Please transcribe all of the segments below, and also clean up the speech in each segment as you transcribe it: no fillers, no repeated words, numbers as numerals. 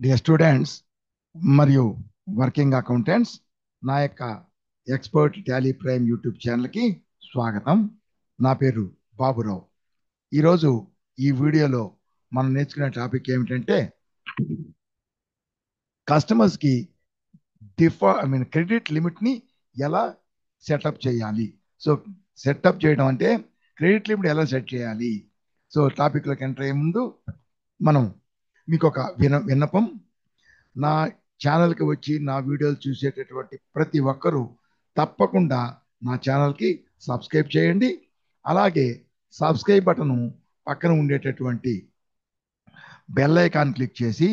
Dear students మరియు working accountants, నా యొక్క ఎక్స్పర్ట్ టాలీ ప్రైమ్ యూట్యూబ్ ఛానల్కి స్వాగతం. నా పేరు బాబురావు. ఈరోజు ఈ వీడియోలో మనం నేర్చుకునే టాపిక్ ఏమిటంటే కస్టమర్స్కి క్రెడిట్ లిమిట్ని ఎలా సెటప్ చేయాలి. సో సెటప్ చేయడం అంటే క్రెడిట్ లిమిట్ ఎలా సెట్ చేయాలి. సో టాపిక్లోకి ఎంటర్ అయ్యే ముందు మనం మీకు ఒక విన్నపం. నా ఛానల్కి వచ్చి నా వీడియోలు చూసేటటువంటి ప్రతి ఒక్కరూ తప్పకుండా నా ఛానల్కి సబ్స్క్రైబ్ చేయండి. అలాగే సబ్స్క్రైబ్ బటను పక్కన ఉండేటటువంటి బెల్ ఐకాన్ క్లిక్ చేసి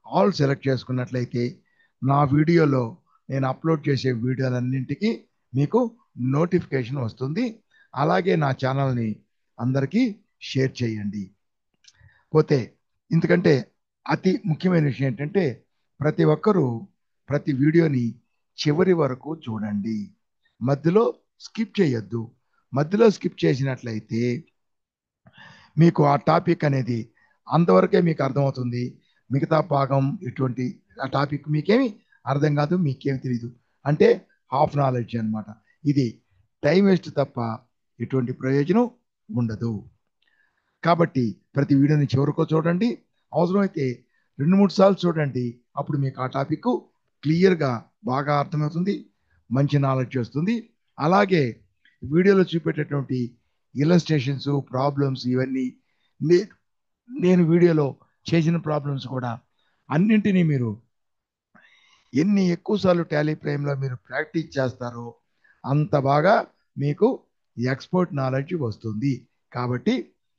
ఆల్ సెలెక్ట్ చేసుకున్నట్లయితే నా వీడియోలో నేను అప్లోడ్ చేసే వీడియోలన్నింటికి మీకు నోటిఫికేషన్ వస్తుంది. అలాగే నా ఛానల్ని అందరికీ షేర్ చేయండి. పోతే ఎందుకంటే అతి ముఖ్యమైన విషయం ఏంటంటే ప్రతి ఒక్కరూ ప్రతి వీడియోని చివరి వరకు చూడండి. మధ్యలో స్కిప్ చేయొద్దు. మధ్యలో స్కిప్ చేసినట్లయితే మీకు ఆ టాపిక్ అనేది అంతవరకే మీకు అర్థమవుతుంది. మిగతా భాగం ఎటువంటి ఆ టాపిక్ మీకేమి అర్థం కాదు, మీకేమి తెలియదు. అంటే హాఫ్ నాలెడ్జ్ అనమాట. ఇది టైం వేస్ట్ తప్ప ఎటువంటి ప్రయోజనం ఉండదు. కాబట్టి ప్రతి వీడియోని చివరకు చూడండి. అవసరమైతే 2-3 సార్లు చూడండి. అప్పుడు మీకు ఆ టాపిక్ క్లియర్గా బాగా అర్థమవుతుంది, మంచి నాలెడ్జ్ వస్తుంది. అలాగే వీడియోలో చూపెట్టేటువంటి ఇలస్ట్రేషన్స్, ప్రాబ్లమ్స్ ఇవన్నీ నేను వీడియోలో చేసిన ప్రాబ్లమ్స్ కూడా అన్నింటినీ మీరు ఎన్ని ఎక్కువసార్లు టాలీ ప్రైమ్లో మీరు ప్రాక్టీస్ చేస్తారో అంత బాగా మీకు ఎక్స్పర్ట్ నాలెడ్జ్ వస్తుంది. కాబట్టి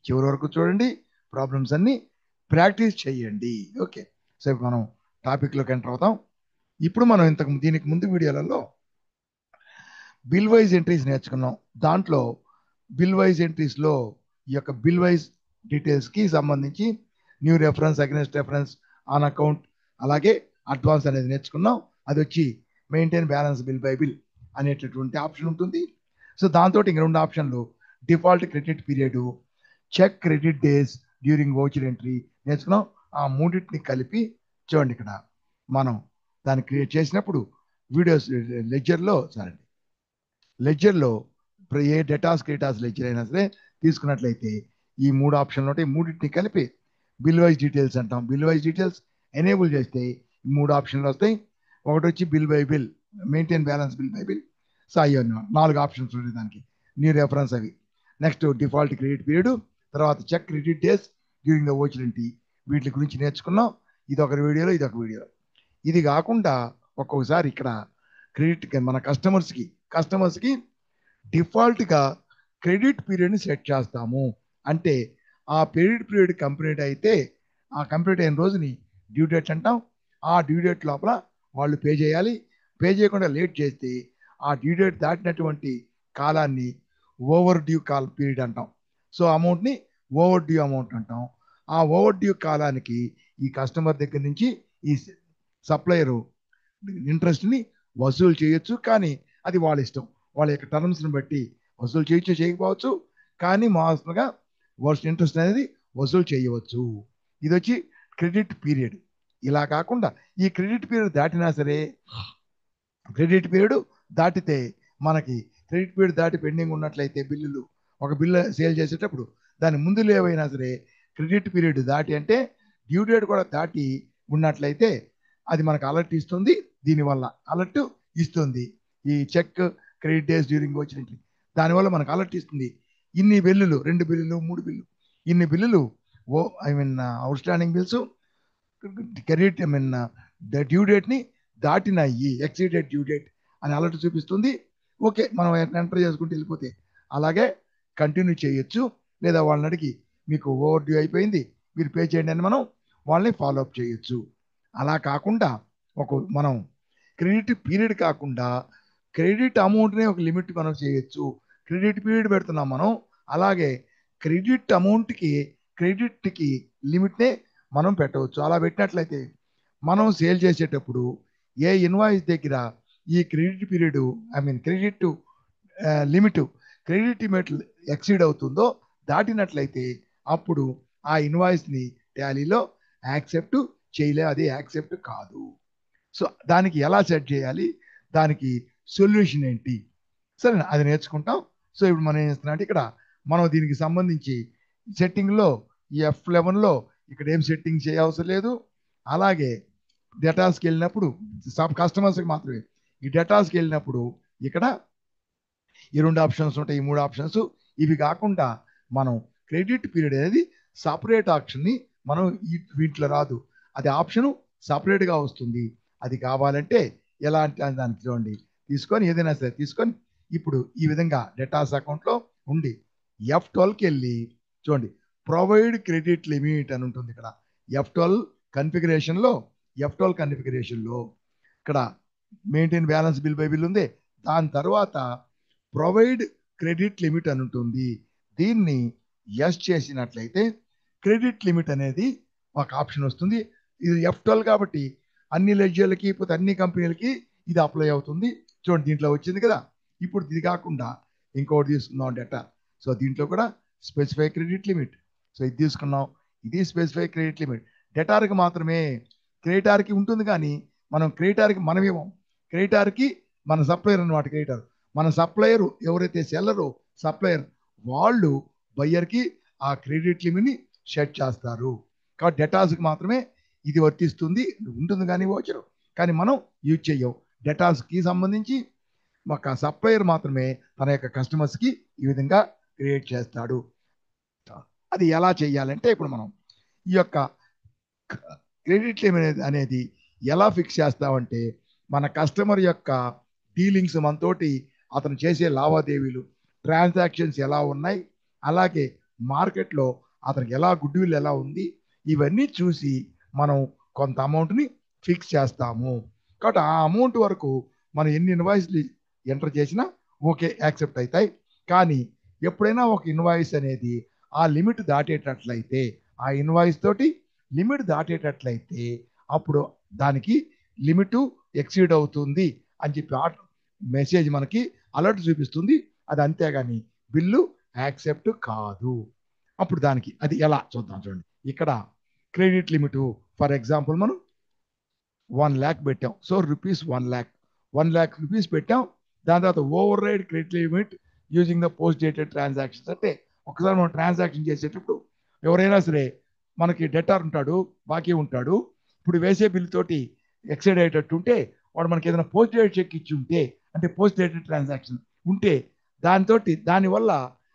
చివరి వరకు చూడండి, ప్రాబ్లమ్స్ అన్ని ప్రాక్టీస్ చేయండి. ఓకే, సో మనం టాపిక్లోకి ఎంటర్ అవుతాం. ఇప్పుడు మనం దీనికి ముందు వీడియోలలో బిల్ వైజ్ ఎంట్రీస్ నేర్చుకున్నాం. దాంట్లో బిల్ వైజ్ ఎంట్రీస్లో ఈ యొక్క బిల్ వైజ్ డీటెయిల్స్కి సంబంధించి new reference, against reference, on account, అలాగే అడ్వాన్స్ అనేది నేర్చుకున్నాం. అది వచ్చి maintain balance bill by bill అనేటటువంటి ఆప్షన్ ఉంటుంది. సో దాంతో ఇంక 2 ఆప్షన్లు default credit period, check credit days during voucher entry నేర్చుకున్నాం. ఆ మూడింటిని కలిపి చూడండి, ఇక్కడ మనం దాన్ని క్రియేట్ చేసినప్పుడు వీడియోస్ లెడ్జర్లో ఏ డేటాస్ క్రెడిటాస్ లెడ్జర్ అయినా సరే తీసుకున్నట్లయితే ఈ 3 ఆప్షన్లు ఉంటాయి. మూడింటిని కలిపి బిల్ వైజ్ డీటెయిల్స్ అంటాం. బిల్ వైజ్ డీటెయిల్స్ ఎనేబుల్ చేస్తే ఈ 3 ఆప్షన్లు వస్తాయి. ఒకటి వచ్చి bill by bill, maintain balance bill by bill. So అయ్యో 4 ఆప్షన్స్ ఉంటాయి దానికి. న్యూ రెఫరెన్స్ అవి. నెక్స్ట్ డిఫాల్ట్ క్రెడిట్ పీరియడ్, తర్వాత check credit days during the voucher entry. వీటి గురించి నేర్చుకున్నాం. ఇది ఒక వీడియోలో, ఇది ఒక వీడియోలో. ఇది కాకుండా ఒక్కొక్కసారి ఇక్కడ క్రెడిట్ మన కస్టమర్స్కి డిఫాల్ట్గా క్రెడిట్ పీరియడ్ని సెట్ చేస్తాము. అంటే ఆ క్రెడిట్ పీరియడ్ కంప్లీట్ అయితే ఆ కంప్లీట్ అయిన రోజుని డ్యూ డేట్ అంటాం. ఆ డ్యూ డేట్ లోపల వాళ్ళు పే చేయాలి. పే చేయకుండా లేట్ చేస్తే ఆ డ్యూ డేట్ దాటినటువంటి కాలాన్ని ఓవర్ డ్యూ కాల్ పీరియడ్ అంటాం. సో అమౌంట్ని ఓవర్ డ్యూ అమౌంట్ అంటాం. ఆ ఓవర్ డ్యూ కాలానికి ఈ కస్టమర్ దగ్గర నుంచి ఈ సప్లయరు ఇంట్రెస్ట్ని వసూలు చేయొచ్చు. కానీ అది వాళ్ళ ఇష్టం, వాళ్ళ యొక్క టర్మ్స్ని బట్టి వసూలు చేయొచ్చు, చేయకపోవచ్చు. కానీ మామూలుగా ఇంట్రెస్ట్ అనేది వసూలు చేయవచ్చు. ఇది వచ్చి క్రెడిట్ పీరియడ్. ఇలా కాకుండా ఈ క్రెడిట్ పీరియడ్ దాటినా సరే, క్రెడిట్ పీరియడ్ దాటితే మనకి క్రెడిట్ పీరియడ్ దాటి పెండింగ్ ఉన్నట్లయితే బిల్లులు, ఒక బిల్లు సేల్ చేసేటప్పుడు దాని ముందు ఏవైనా సరే క్రెడిట్ పీరియడ్ దాటి అంటే డ్యూ డేట్ కూడా దాటి ఉన్నట్లయితే అది మనకు అలర్ట్ ఇస్తుంది. దీనివల్ల అలర్ట్ ఇస్తుంది ఈ చెక్ క్రెడిట్ డేస్ డ్యూరింగ్ వచ్చినట్టు. దానివల్ల మనకు అలర్ట్ ఇస్తుంది. ఇన్ని బిల్లులు, 2 బిల్లులు, 3 బిల్లులు, ఇన్ని బిల్లులు outstanding bills credit the due డేట్ని దాటినాయి, ఎక్సీడెడ్ డ్యూ డేట్ అని అలర్ట్ చూపిస్తుంది. ఓకే, మనం ఎంటర్ చేసుకుంటూ వెళ్ళిపోతే అలాగే కంటిన్యూ చేయొచ్చు. లేదా వాళ్ళని అడిగి మీకు ఓవర్ డ్యూ అయిపోయింది, మీరు పే చేయండి అని మనం వాళ్ళని ఫాలో అప్ చేయొచ్చు. అలా కాకుండా మనం క్రెడిట్ పీరియడ్ కాకుండా క్రెడిట్ అమౌంట్నే ఒక లిమిట్ మనం చేయొచ్చు. క్రెడిట్ పీరియడ్ పెడుతున్నాం మనం, అలాగే క్రెడిట్ అమౌంట్కి క్రెడిట్కి లిమిట్నే మనం పెట్టవచ్చు. అలా పెట్టినట్లయితే మనం సేల్ చేసేటప్పుడు ఏ ఇన్వాయిస్ దగ్గర ఈ credit period credit limit exceed అవుతుందో దాటినట్లయితే అప్పుడు ఆ ఇన్వాయిస్ని టాలీలో యాక్సెప్ట్ చేయలే, అది యాక్సెప్ట్ కాదు. సో దానికి ఎలా సెట్ చేయాలి, దానికి సొల్యూషన్ ఏంటి, సరే అది నేర్చుకుంటాం. సో ఇప్పుడు మనం ఏం చేస్తున్నాం అంటే ఇక్కడ మనం దీనికి సంబంధించి సెట్టింగ్లో ఈ F11లో ఇక్కడ ఏం సెట్టింగ్ చేయవసరం లేదు. అలాగే డేటాస్కి వెళ్ళినప్పుడు కస్టమర్స్కి మాత్రమే ఈ డేటాస్కి వెళ్ళినప్పుడు ఇక్కడ ఈ 2 ఆప్షన్స్ ఉంటాయి, ఈ 3 ఆప్షన్స్. ఇవి కాకుండా మనం క్రెడిట్ పీరియడ్ అనేది సపరేట్ ఆప్షన్ని మనం వీటిలో రాదు, అది ఆప్షను సపరేట్గా వస్తుంది. అది కావాలంటే ఎలా అంటే దానికి చూడండి, తీసుకొని ఏదైనా సరే తీసుకొని ఇప్పుడు ఈ విధంగా డేటాస్ అకౌంట్లో ఉండి F12కి వెళ్ళి చూడండి, ప్రొవైడ్ క్రెడిట్ లిమిట్ అని ఉంటుంది. ఇక్కడ F12 కన్ఫిగరేషన్లో ఇక్కడ maintain balance bill by bill ఉంది. దాని తర్వాత ప్రొవైడ్ క్రెడిట్ లిమిట్ అని ఉంటుంది. దీన్ని ఎస్ చేసినట్లయితే క్రెడిట్ లిమిట్ అనేది ఒక ఆప్షన్ వస్తుంది. ఇది F12 కాబట్టి అన్ని లెడ్జర్లకి పోతే అన్ని కంపెనీలకి ఇది అప్లై అవుతుంది. చూడండి దీంట్లో వచ్చింది కదా. ఇప్పుడు ఇది కాకుండా ఇంకోటి తీసుకుందాం డేటా. సో దీంట్లో కూడా స్పెసిఫై క్రెడిట్ లిమిట్. సో ఇది తీసుకున్నాం, ఇది స్పెసిఫై క్రెడిట్ లిమిట్. డేటార్కి మాత్రమే, క్రెడిటార్కి ఉంటుంది కానీ మనం క్రెడిటార్కి మనం ఇవ్వం. క్రెడిటార్కి మన సప్లయర్ అన్నమాట. క్రెడిటార్ మన సప్లయర్, ఎవరైతే సెల్లరో సప్లయర్ వాళ్ళు బయ్యర్కి ఆ క్రెడిట్ లిమిట్ని సెట్ చేస్తారు. కాబట్టి డేటాస్కి మాత్రమే ఇది వర్తిస్తుంది ఉంటుంది కానీ వచ్చరు, కానీ మనం యూజ్ చెయ్యం. డేటాస్కి సంబంధించి ఒక సప్లయర్ మాత్రమే తన యొక్క కస్టమర్స్కి ఈ విధంగా క్రియేట్ చేస్తాడు. అది ఎలా చేయాలంటే ఇప్పుడు మనం ఈ యొక్క క్రెడిట్ లిమిట్ అనేది ఎలా ఫిక్స్ చేస్తామంటే మన కస్టమర్ యొక్క డీలింగ్స్ మనతోటి అతను చేసే లావాదేవీలు ట్రాన్సాక్షన్స్ ఎలా ఉన్నాయి, అలాగే మార్కెట్లో అతనికి ఎలా గుడ్ విల్ ఎలా ఉంది, ఇవన్నీ చూసి మనం కొంత అమౌంట్ని ఫిక్స్ చేస్తాము. కాబట్టి ఆ అమౌంట్ వరకు మనం ఎన్ని ఇన్వాయిస్లు ఎంటర్ చేసినా ఓకే యాక్సెప్ట్ అవుతాయి. కానీ ఎప్పుడైనా ఒక ఇన్వాయిస్ అనేది ఆ లిమిట్ దాటేటట్లయితే, ఆ ఇన్వాయిస్ తోటి లిమిట్ దాటేటట్లయితే అప్పుడు దానికి లిమిట్ ఎక్సీడ్ అవుతుంది అని చెప్పి మెసేజ్ మనకి అలర్ట్ చూపిస్తుంది. అది అంతేగాని బిల్లు యాక్సెప్ట్ కాదు. అప్పుడు దానికి అది ఎలా చూద్దాం. చూడండి ఇక్కడ క్రెడిట్ లిమిట్ ఫర్ ఎగ్జాంపుల్ మనం 1 lakh పెట్టాం. సో రూపీస్ 1 lakh రూపీస్ పెట్టాం. దాని తర్వాత override credit limit using the post dated transactions. అంటే ఒకసారి మనం ట్రాన్సాక్షన్ చేసేటప్పుడు ఎవరైనా సరే మనకి డెటార్ ఉంటాడు, బాకీ ఉంటాడు. ఇప్పుడు వేసే బిల్ తోటి ఎక్సైడ్ అయ్యేటట్టు ఉంటే వాడు మనకి ఏదైనా పోస్ట్ డేటెడ్ చెక్ ఇచ్చి ఉంటే, అంటే పోస్ట్ డేటెడ్ ట్రాన్సాక్షన్ ఉంటే దానివల్ల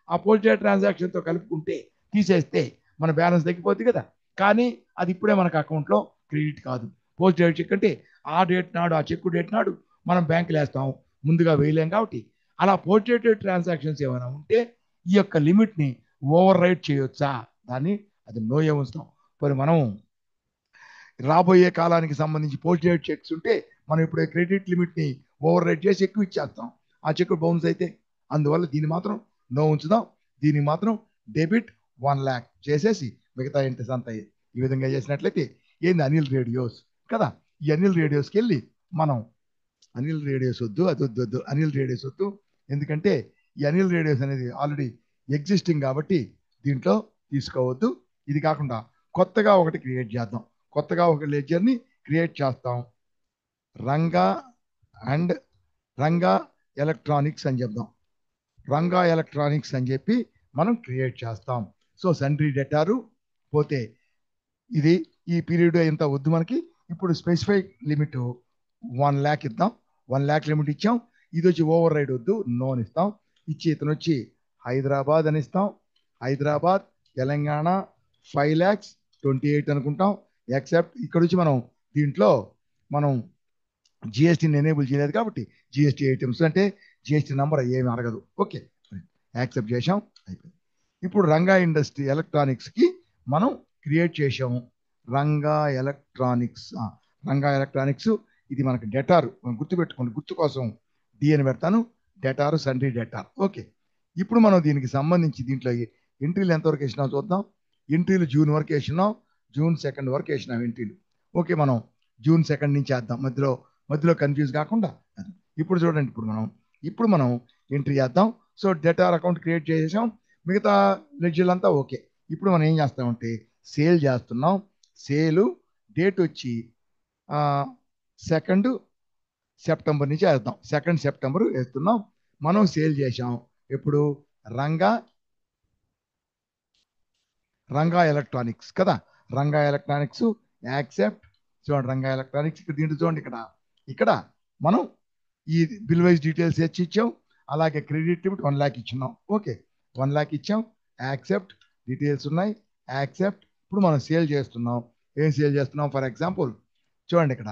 ఆ పోస్ట్ డేటెడ్ ట్రాన్సాక్షన్తో కలుపుకుంటే తీసేస్తే మన బ్యాలెన్స్ తగ్గిపోతుంది కదా. కానీ అది ఇప్పుడే మనకు అకౌంట్లో క్రెడిట్ కాదు. పోస్ట్ డేటెడ్ చెక్ అంటే ఆ డేట్ నాడు, ఆ చెక్ డేట్ నాడు మనం బ్యాంకులు వేస్తాం, ముందుగా వేయలేం. కాబట్టి అలా పోస్ట్ డేటెడ్ ట్రాన్సాక్షన్స్ ఏమైనా ఉంటే ఈ యొక్క లిమిట్ని ఓవర్ రైడ్ చేయొచ్చా, దాన్ని అది నోయే ఉంచుతాం. మరి మనం రాబోయే కాలానికి సంబంధించి పోస్ట్ డేట్ చెక్స్ ఉంటే మనం ఇప్పుడు క్రెడిట్ లిమిట్ని ఓవర్ రైడ్ చేసి ఎక్కువ ఇచ్చేస్తాం, ఆ చెక్ బౌన్స్ అయితే. అందువల్ల దీన్ని మాత్రం నో ఉంచుదాం. దీన్ని మాత్రం డెబిట్ 1 lakh చేసేసి మిగతా ఇంట్రెస్ట్ అంతా ఈ విధంగా చేసినట్లయితే ఏంది అనిల్ రేడియోస్ కదా. ఈ అనిల్ రేడియోస్కి వెళ్ళి మనం అనిల్ రేడియోస్ వద్దు, అది వద్దు, అనిల్ రేడియోస్ వద్దు. ఎందుకంటే ఈ అనిల్ రేడియోస్ అనేది ఆల్రెడీ ఎగ్జిస్టింగ్ కాబట్టి దీంట్లో తీసుకోవద్దు. ఇది కాకుండా కొత్తగా ఒకటి క్రియేట్ చేద్దాం. కొత్తగా ఒక లెడ్జర్ని క్రియేట్ చేస్తాం. రంగా ఎలక్ట్రానిక్స్ అని చెప్దాం. రంగా ఎలక్ట్రానిక్స్ అని చెప్పి మనం క్రియేట్ చేస్తాం. సో సండ్రీ డెటారు పోతే ఇది ఈ పీరియడ్ ఎంత వద్దు మనకి. ఇప్పుడు స్పెసిఫై లిమిట్ 1 lakh ఇద్దాం. 1 lakh లిమిట్ ఇచ్చాం. ఇది వచ్చి ఓవర్ రైడ్ వద్దు, నో అని ఇస్తాం. ఇచ్చి ఇతను వచ్చి హైదరాబాద్ అని ఇస్తాం. హైదరాబాద్ తెలంగాణ 5,28,00,000 అనుకుంటాం. యాక్సెప్ట్. ఇక్కడ వచ్చి మనం దీంట్లో మనం జిఎస్టీని ఎనేబుల్ చేయలేదు కాబట్టి జిఎస్టీ ఐటమ్స్ అంటే జిఎస్టీ నెంబర్ ఏమి అడగదు. ఓకే యాక్సెప్ట్ చేసాం, అయిపోయింది. ఇప్పుడు రంగా ఇండస్ట్రీ ఎలక్ట్రానిక్స్కి మనం క్రియేట్ చేసాము. రంగా ఎలక్ట్రానిక్స్ ఇది మనకి డెటార్, గుర్తుపెట్టుకోండి, గుర్తు కోసం డి అని పెడతాను. డెటారు సండ్రీ డెటార్. ఓకే ఇప్పుడు మనం దీనికి సంబంధించి దీంట్లో ఎంట్రీలు ఎంతవరకు వేసినాం చూద్దాం. ఎంట్రీలు జూన్ వరకు వేసినాం, June 2 వరకు వేసినాం ఎంట్రీలు. ఓకే మనం June 2 నుంచి వేద్దాం, మధ్యలో కన్ఫ్యూజ్ కాకుండా. ఇప్పుడు చూడండి, ఇప్పుడు మనం ఎంట్రీ చేద్దాం. సో డెటార్ అకౌంట్ క్రియేట్ చేసేసాం, మిగతా లెడ్జర్లు అంతా ఓకే. ఇప్పుడు మనం ఏం చేస్తామంటే సేల్ చేస్తున్నాం. సేలు డేట్ వచ్చి 2 సెప్టెంబర్ నుంచి వేద్దాం. 2 సెప్టెంబర్ వేస్తున్నాం. మనం సేల్ చేసాం ఎప్పుడు? రంగా ఎలక్ట్రానిక్స్ కదా. Ranga electronics accept. చూడండి రంగా ఎలక్ట్రానిక్స్ ఇక్కడ దీంట్లో చూడండి, ఇక్కడ మనం ఈ బిల్ వైజ్ డీటెయిల్స్ ఇచ్చాం. అలాగే క్రెడిట్ లిమిట్ 1 lakh ఇచ్చున్నాం. ఓకే, 1 lakh ఇచ్చాం. యాక్సెప్ట్ డీటెయిల్స్ ఉన్నాయి. యాక్సెప్ట్. ఇప్పుడు మనం సేల్ చేస్తున్నాం. ఏం సేల్ చేస్తున్నాం? ఫర్ ఎగ్జాంపుల్ చూడండి ఇక్కడ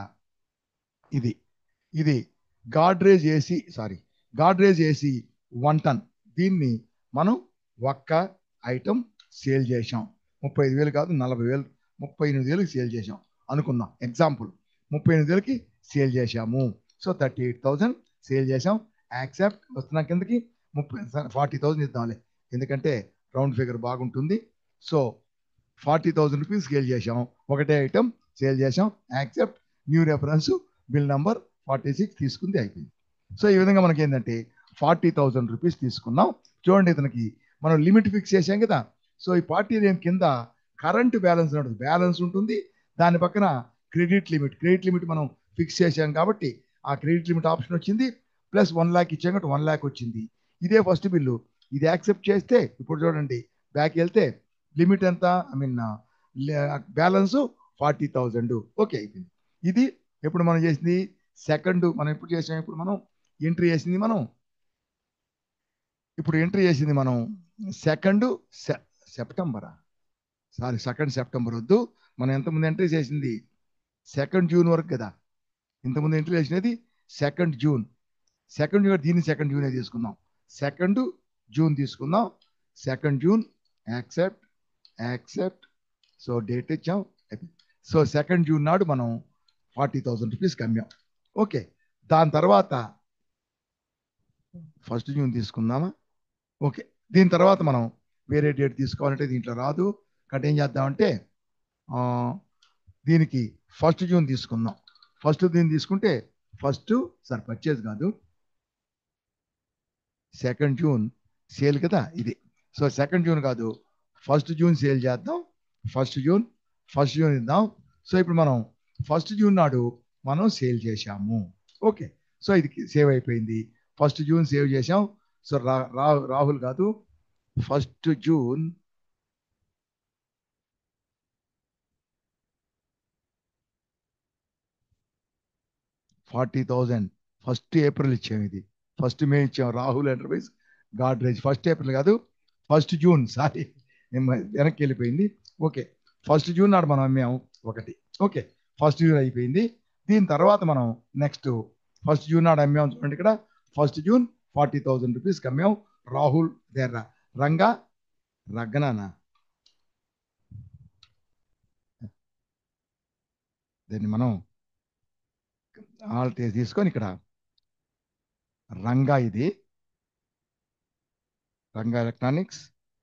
ఇది గాడ్రేజ్ ఏసీ 1 ton. దీన్ని మనం ఒక్క ఐటమ్ సేల్ చేసాం. 35,000 కాదు, 40,000, 38,000కి సేల్ చేసాం అనుకుందాం. ఎగ్జాంపుల్ 38,000కి సేల్ చేశాము. సో 38,000 సేల్ చేసాం. యాక్సెప్ట్. వస్తున్నాం కిందకి 40,000 ఇద్దాంలే, ఎందుకంటే రౌండ్ ఫిగర్ బాగుంటుంది. సో 40,000 రూపీస్ సేల్ చేసాం. ఒకటే ఐటమ్ సేల్ చేసాం. Accept. New reference bill number 46 తీసుకుంది, అయిపోయింది. సో ఈ విధంగా మనకి ఏంటంటే 40,000 రూపీస్ తీసుకున్నాం. చూడండి, ఇతనికి మనం లిమిట్ ఫిక్స్ చేసాం కదా. సో ఈ పార్టీ నేమ్ కింద కరెంట్ బ్యాలెన్స్ ఉంటుంది, బ్యాలెన్స్ ఉంటుంది. దాని పక్కన క్రెడిట్ లిమిట్ మనం ఫిక్స్ చేసాం కాబట్టి ఆ క్రెడిట్ లిమిట్ ఆప్షన్ వచ్చింది. ప్లస్ 1 lakh ఇచ్చాం కాబట్టి 1 lakh వచ్చింది. ఇదే ఫస్ట్ బిల్లు. ఇది యాక్సెప్ట్ చేస్తే ఇప్పుడు చూడండి బ్యాక్ వెళ్తే లిమిట్ ఎంత, బ్యాలెన్స్ 40,000. ఓకే, అయిపోయింది. ఇది ఎప్పుడు మనం చేసింది? మనం ఎప్పుడు చేసాం? మనం ఎంట్రీ చేసింది 2 సెప్టెంబరా? సారీ, 2 సెప్టెంబర్ వద్దు. మనం ఎంతమంది ఎంట్రీ చేసింది 2 జూన్ వరకు కదా. ఇంతకుముందు ఎంట్రీ చేసినది 2 జూన్. దీన్ని 2 జూన్ తీసుకుందాం. 2 జూన్ తీసుకుందాం. 2 జూన్. యాక్సెప్ట్. సో డేట్ ఇచ్చాం. సో 2 జూన్ నాడు మనం 40,000 రూపీస్కి అమ్మాం. ఓకే, దాని తర్వాత 1 జూన్ తీసుకుందామా? ఓకే, దీని తర్వాత మనం వేరే డేట్ తీసుకోవాలంటే దీంట్లో రాదు కాబట్టి ఏం చేద్దామంటే దీనికి 1 జూన్ తీసుకుందాం. దీన్ని తీసుకుంటే పర్చేజ్ కాదు, 2 జూన్ సేల్ కదా ఇది. సో 2 జూన్ కాదు, 1 జూన్ సేల్ చేద్దాం. 1 జూన్ ఇద్దాం. సో ఇప్పుడు మనం 1 జూన్ నాడు మనం సేల్ చేశాము. ఓకే, సో ఇది సేవ్ అయిపోయింది. 1 జూన్ సేవ్ చేసాం. సో రాహుల్ కాదు, 1 జూన్ 40,000. 1 ఏప్రిల్ ఇచ్చాము. ఇది 1 మే ఇచ్చాము. రాహుల్ ఎంటర్ప్రైజ్ గాడ్రేజ్. 1 ఏప్రిల్ కాదు, 1 జూన్. సారీ, వెనక్కి వెళ్ళిపోయింది. ఓకే, 1 జూన్ నాడు మనం అమ్మాము ఒకటి. ఓకే, 1 జూన్ అయిపోయింది. దీని తర్వాత మనం నెక్స్ట్ 1 జూన్ నాడు అమ్మాము. చూడండి ఇక్కడ 1 జూన్ 40,000 రూపీస్కి అమ్మాం. రాహుల్ దగ్గర రగ్గనానా దీన్ని మనం ఆల్ట్ తీసుకొని ఇక్కడ Ranga electronics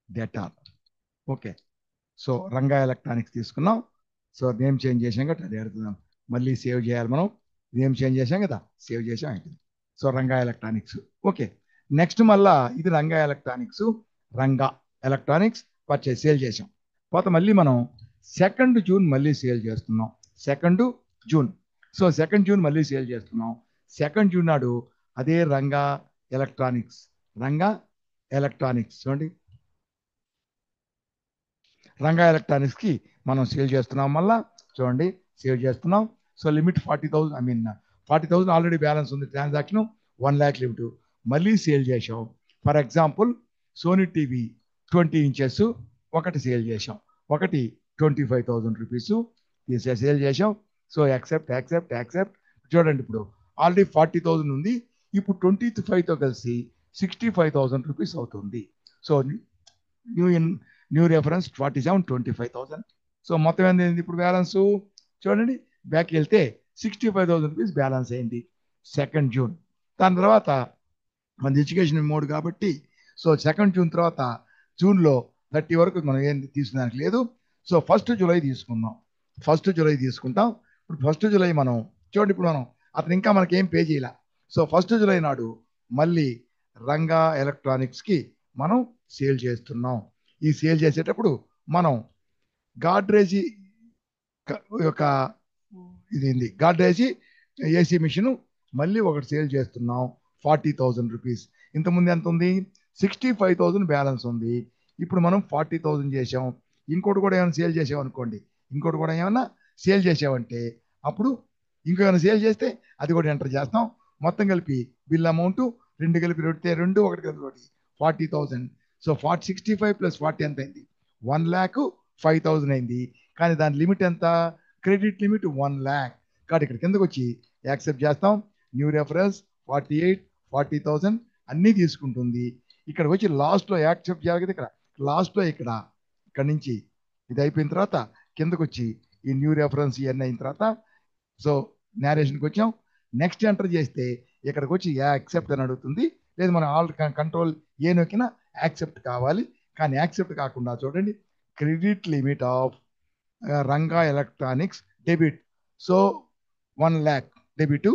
debtor. Okay, so Ranga electronics తీసుకున్నాం. సో నేమ్ చేంజ్ చేసాం కదా, అది అడుగుతున్నాం. మళ్ళీ సేవ్ చేయాలి మనం. నేమ్ చేంజ్ చేసాం కదా, సేవ్ చేసాం, అయిపోయింది. So Ranga electronics. Okay, next మళ్ళా ఇది రంగా ఎలక్ట్రానిక్స్ పర్చేజ్ సేల్ చేసాం. తర్వాత మళ్ళీ మనం 2 జూన్ మళ్ళీ సేల్ చేస్తున్నాం. 2 జూన్. సో 2 జూన్ మళ్ళీ సేల్ చేస్తున్నాం. 2 జూన్ నాడు అదే రంగా ఎలక్ట్రానిక్స్ చూడండి, రంగా ఎలక్ట్రానిక్స్కి మనం సేల్ చేస్తున్నాం. మళ్ళా చూడండి సేవ్ చేస్తున్నాం. సో లిమిట్ 40,000, 40,000 ఆల్రెడీ బ్యాలెన్స్ ఉంది. Transaction 1 lakh limit. మళ్ళీ సేల్ చేసాం. For example Sony TV 20 inches ఒకటి సేల్ చేసాం. ఒకటి 25,000 రూపీస్ సేల్ చేసాం. So accept. చూడండి, ఇప్పుడు ఆల్రెడీ 40,000 ఉంది. ఇప్పుడు 25తో కలిసి 65,000 రూపీస్ అవుతుంది. So new reference 47, 25,000. సో మొత్తం ఏంది ఇప్పుడు బ్యాలెన్స్? చూడండి, బ్యాక్ వెళ్తే 65,000 రూపీస్ బ్యాలెన్స్ అయింది 2 జూన్. దాని తర్వాత మన ఎడ్యుకేషన్ మోడ్ కాబట్టి సో 2 జూన్ తర్వాత జూన్లో 30 వరకు మనం ఏం తీసుకున్నానికి లేదు. సో 1 జూలై తీసుకుందాం. 1 జూలై తీసుకుంటాం. ఇప్పుడు 1 జూలై మనం చూడండి, ఇప్పుడు మనం అతను ఇంకా మనకి ఏం పే చేయాల. సో 1 జూలై నాడు మళ్ళీ రంగా ఎలక్ట్రానిక్స్కి మనం సేల్ చేస్తున్నాం. ఈ సేల్ చేసేటప్పుడు మనం గాడ్రేజ్ ఒక ఇది ఉంది గార్డ్ వేసి ఏసీ మిషన్ మళ్ళీ ఒకటి సేల్ చేస్తున్నాం 40,000 రూపీస్. ఇంతకుముందు ఎంత ఉంది? 65,000 బ్యాలెన్స్ ఉంది. ఇప్పుడు మనం 40,000 చేసాం. ఇంకోటి కూడా ఏమైనా సేల్ చేసాం అనుకోండి, ఇంకోటి కూడా ఏమైనా సేల్ చేసామంటే అప్పుడు ఇంకో ఏమైనా సేల్ చేస్తే అది కూడా ఎంటర్ చేస్తాం. మొత్తం కలిపి బిల్ అమౌంట్ రెండు కలిపి పెడితే రెండు, ఒకటి కలిపి ఒకటి 40,000. సో 65 ప్లస్ 40 ఎంత అయింది? 1,05,000 అయింది. కానీ దాని లిమిట్ ఎంత? Credit limit 1,00,000. కాబట్టి ఇక్కడ కిందకు వచ్చి యాక్సెప్ట్ చేస్తాం. న్యూ రెఫరెన్స్ 48, 40,000 అన్నీ తీసుకుంటుంది. ఇక్కడ వచ్చి లాస్ట్లో యాక్సెప్ట్ చేయాలి కదా. ఇక్కడ లాస్ట్లో ఇక్కడ నుంచి ఇది అయిపోయిన తర్వాత కిందకు వచ్చి ఈ న్యూ రెఫరెన్స్ ఇవన్నీ అయిన తర్వాత సో నేరేషన్కి వచ్చాం. నెక్స్ట్ ఎంటర్ చేస్తే ఇక్కడికి వచ్చి యాక్సెప్ట్ అని అడుగుతుంది. లేదు మనం ఆల్ కంట్రోల్ ఏ నొక్కినా యాక్సెప్ట్ కావాలి. కానీ యాక్సెప్ట్ కాకుండా చూడండి, credit limit of Ranga electronics debit. So 1,00,000 debit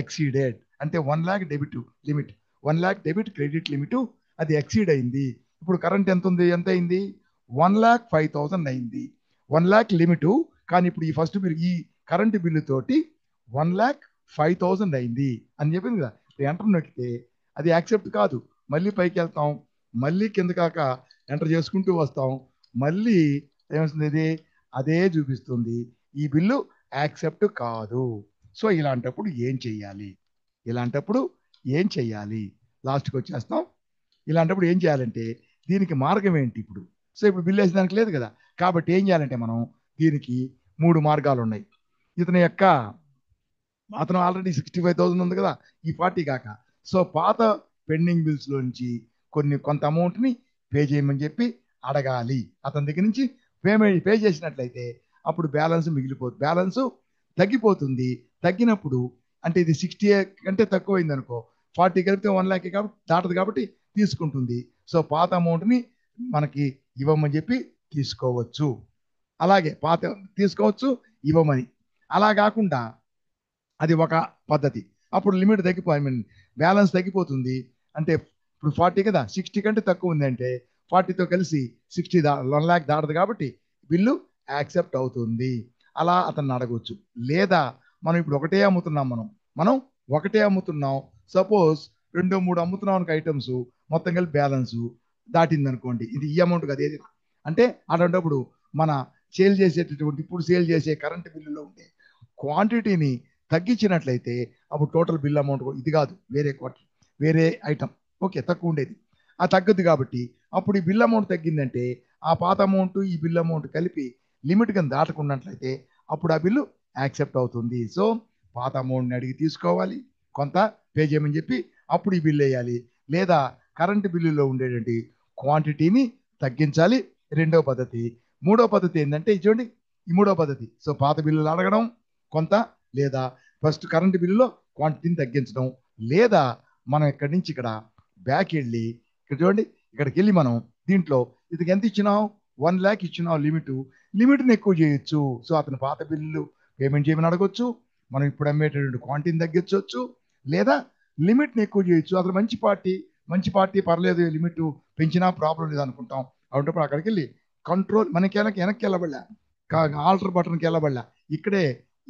exceeded అంటే 1,00,000 debit limit, 1,00,000 debit credit limit అది ఎక్సీడ్ అయింది. ఇప్పుడు కరెంట్ ఎంత ఉంది? ఎంత అయింది? 1,05,000 అయింది. 1,00,000 లిమిట్. కానీ ఇప్పుడు ఈ ఫస్ట్ మీరు ఈ కరెంటు బిల్లు తోటి 1,05,000 అయింది అని చెప్పింది కదా. ఎంటర్ నొక్కితే అది యాక్సెప్ట్ కాదు. మళ్ళీ పైకి వెళ్తాం, మళ్ళీ కింద కాక ఎంటర్ చేసుకుంటూ వస్తాం. మళ్ళీ ఏమవుతుంది? ఇది అదే చూపిస్తుంది, ఈ బిల్లు యాక్సెప్ట్ కాదు. సో ఇలాంటప్పుడు ఏం చెయ్యాలి? లాస్ట్కి వచ్చేస్తాం. ఇలాంటప్పుడు ఏం చేయాలంటే దీనికి మార్గం ఏంటి ఇప్పుడు? సో ఇప్పుడు బిల్లు వేసేదానికి లేదు కదా. కాబట్టి ఏం చేయాలంటే మనం దీనికి 3 మార్గాలు ఉన్నాయి. అతను ఆల్రెడీ 65,000 ఉంది కదా ఈ 40 కాక. సో పాత పెండింగ్ బిల్స్ లో నుంచి కొంత అమౌంట్ని పే చేయమని చెప్పి అడగాలి. అతని దగ్గర నుంచి పే చేసినట్లయితే అప్పుడు బ్యాలెన్స్ బ్యాలెన్స్ తగ్గిపోతుంది. తగ్గినప్పుడు అంటే ఇది 60 కంటే తక్కువైంది అనుకో, 40 కలిపితే 1,00,000 కాబట్టి దాటదు కాబట్టి తీసుకుంటుంది. సో పాత అమౌంట్ని మనకి ఇవ్వమని చెప్పి తీసుకోవచ్చు. అలాగే పాత తీసుకోవచ్చు ఇవ్వమని. అలా కాకుండా అది ఒక పద్ధతి. అప్పుడు లిమిట్ బ్యాలెన్స్ తగ్గిపోతుంది. అంటే ఇప్పుడు 40 కదా, 60 కంటే తక్కువ ఉంది అంటే 40తో కలిసి 60 1,00,000 దాటదు కాబట్టి బిల్లు యాక్సెప్ట్ అవుతుంది. అలా అతన్ని అడగవచ్చు. లేదా మనం ఇప్పుడు ఒకటే అమ్ముతున్నాం, సపోజ్ 2, 3 అమ్ముతున్నాం అనుకో ఐటమ్స్, మొత్తం కలిపి బ్యాలెన్స్ దాటింది అనుకోండి. ఇది ఈ అమౌంట్ కదా ఏది అంటే అటువంటిప్పుడు మన ఇప్పుడు సేల్ చేసే కరెంట్ బిల్లులో ఉండే క్వాంటిటీని తగ్గించినట్లయితే అప్పుడు టోటల్ బిల్ అమౌంట్ ఇది కాదు, వేరే ఐటమ్ ఓకే తక్కువ ఉండేది ఆ తగ్గదు. కాబట్టి అప్పుడు ఈ బిల్ అమౌంట్ తగ్గిందంటే ఆ పాత అమౌంట్ ఈ బిల్ అమౌంట్ కలిపి లిమిట్ కింద దాటకున్నట్లయితే అప్పుడు ఆ బిల్లు యాక్సెప్ట్ అవుతుంది. సో పాత అమౌంట్ని అడిగి తీసుకోవాలి, కొంత పే చేయమని చెప్పి అప్పుడు ఈ బిల్లు వేయాలి. లేదా కరెంటు బిల్లులో ఉండేటువంటి క్వాంటిటీని తగ్గించాలి, రెండవ పద్ధతి. మూడో పద్ధతి ఏంటంటే చూడండి, ఈ మూడో పద్ధతి. సో పాత బిల్లులు అడగడం కొంత, లేదా ఫస్ట్ కరెంటు బిల్లులో క్వాంటిటీని తగ్గించడం, లేదా మనం ఇక్కడి నుంచి ఇక్కడ బ్యాక్ వెళ్ళి ఇక్కడ చూడండి, ఇక్కడికి వెళ్ళి మనం దీంట్లో ఇది ఎంత ఇచ్చినాం? 1,00,000 ఇచ్చినాం లిమిట్ని ఎక్కువ చేయొచ్చు. సో అతను పాత బిల్లు పేమెంట్ చేయమని అడగొచ్చు, మనం ఇప్పుడు అమ్మేటటువంటి క్వాంటిటీని తగ్గించవచ్చు, లేదా లిమిట్ని ఎక్కువ చేయొచ్చు. అతను మంచి పార్టీ పర్లేదు, లిమిట్ పెంచినా ప్రాబ్లం లేదు అనుకుంటాం. అటువంటిప్పుడు అక్కడికి వెళ్ళి కంట్రోల్ మనకి వెనక్కి వెళ్ళబడలే, ఆల్టర్ బటన్కి వెళ్ళబడలే, ఇక్కడే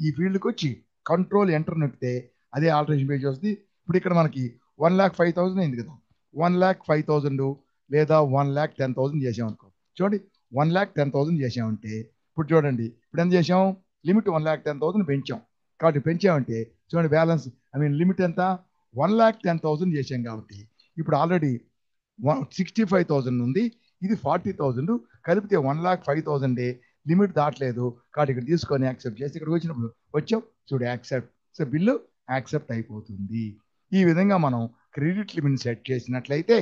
ఈ ఫీల్డ్కి వచ్చి కంట్రోల్ ఎంటర్ నొక్కితే అదే ఆల్టరేషన్ పేజ్ వస్తుంది. ఇప్పుడు ఇక్కడ మనకి 1,05,000 అయింది కదా, 1,05,000 లేదా 1,10,000 చేసాం అనుకో. చూడండి 1,10,000 చేసామంటే ఇప్పుడు చూడండి ఇప్పుడు ఎంత చేసాం? లిమిట్ 1,10,000 పెంచాం. కాబట్టి పెంచామంటే చూడండి బ్యాలెన్స్ లిమిట్ ఎంత? 1,10,000 చేసాం. కాబట్టి ఇప్పుడు ఆల్రెడీ 65,000 ఉంది, ఇది 40,000 కలిపితే 1,05,000 లిమిట్ దాటలేదు. కాబట్టి ఇక్కడ తీసుకొని యాక్సెప్ట్ చేసి ఇక్కడ వచ్చినప్పుడు చూడు యాక్సెప్ట్. సో బిల్లు యాక్సెప్ట్ అయిపోతుంది. ఈ విధంగా మనం క్రెడిట్ లిమిట్ సెట్ చేసినట్లయితే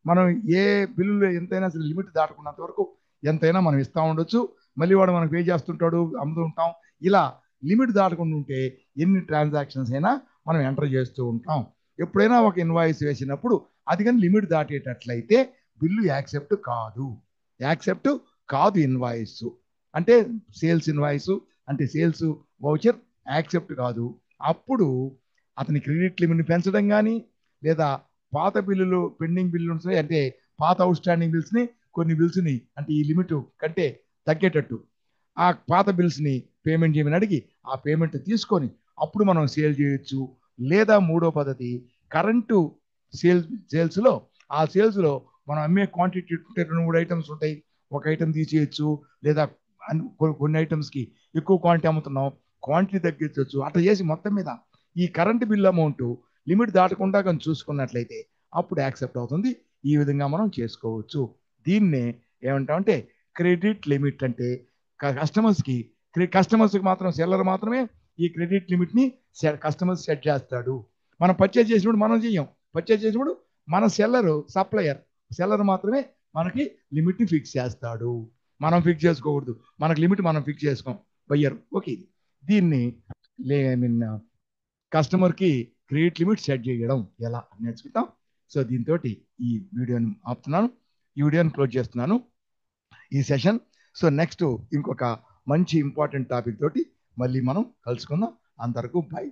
మనం ఏ బిల్లులో ఎంతైనా అసలు లిమిట్ దాటకున్నంత వరకు ఎంతైనా మనం ఇస్తూ ఉండొచ్చు. మళ్ళీ వాడు మనకు పే చేస్తుంటాడు, అమ్ముతూ ఉంటాం. ఇలా లిమిట్ దాటకుండా ఉంటే ఎన్ని ట్రాన్సాక్షన్స్ అయినా మనం ఎంటర్ చేస్తూ ఉంటాం. ఎప్పుడైనా ఒక ఇన్వాయిస్ వేసినప్పుడు అది కానీ లిమిట్ దాటేటట్లయితే బిల్లు యాక్సెప్ట్ కాదు. ఇన్వాయిస్ అంటే సేల్స్ ఇన్వాయిస్ అంటే సేల్స్ వౌచర్ యాక్సెప్ట్ కాదు. అప్పుడు అతని క్రెడిట్ లిమిట్ని పెంచడం కానీ, లేదా పాత బిల్లులు పెండింగ్ బిల్లు అంటే పాత అవుట్ స్టాండింగ్ బిల్స్ని కొన్ని బిల్స్ని అంటే ఈ లిమిట్ కంటే తగ్గేటట్టు ఆ పాత బిల్స్ని పేమెంట్ చేయమని అడిగి ఆ పేమెంట్ తీసుకొని అప్పుడు మనం సేల్ చేయొచ్చు. లేదా మూడో పద్ధతి కరెంటు సేల్స్లో ఆ సేల్స్లో మనం అమ్మే క్వాంటిటీ ఉంటే 2-3 ఐటమ్స్ ఉంటాయి. ఒక ఐటమ్ తీసేయచ్చు, లేదా కొన్ని ఐటమ్స్కి ఎక్కువ క్వాంటిటీ అమ్ముతున్నాం, క్వాంటిటీ తగ్గించవచ్చు. అట్లా చేసి మొత్తం మీద ఈ కరెంటు బిల్ అమౌంట్ లిమిట్ దాటకుండా కానీ చూసుకున్నట్లయితే అప్పుడు యాక్సెప్ట్ అవుతుంది. ఈ విధంగా మనం చేసుకోవచ్చు. దీన్నే ఏమంటామంటే క్రెడిట్ లిమిట్ అంటే కస్టమర్స్కి మాత్రం సెల్లర్ మాత్రమే ఈ క్రెడిట్ లిమిట్ని కస్టమర్స్ సెట్ చేస్తాడు. మనం పర్చేజ్ చేసినప్పుడు మనం చెయ్యం. పర్చేజ్ చేసినప్పుడు మన సెల్లర్ మాత్రమే మనకి లిమిట్ని ఫిక్స్ చేస్తాడు. మనం ఫిక్స్ చేసుకోకూడదు. మనకి లిమిట్ మనం ఫిక్స్ చేసుకోం. Buyer okay. దీన్ని కస్టమర్కి క్రెడిట్ లిమిట్ సెట్ చేయడం ఎలా నేర్చుకుంటాం. సో దీంతో ఈ వీడియోని ఆపుతున్నాను. ఈ వీడియోని క్లోజ్ చేస్తున్నాను ఈ సెషన్. సో నెక్స్ట్ ఇంకొక మంచి ఇంపార్టెంట్ టాపిక్ తోటి మళ్ళీ మనం కలుసుకుందాం. అంతవరకు బై.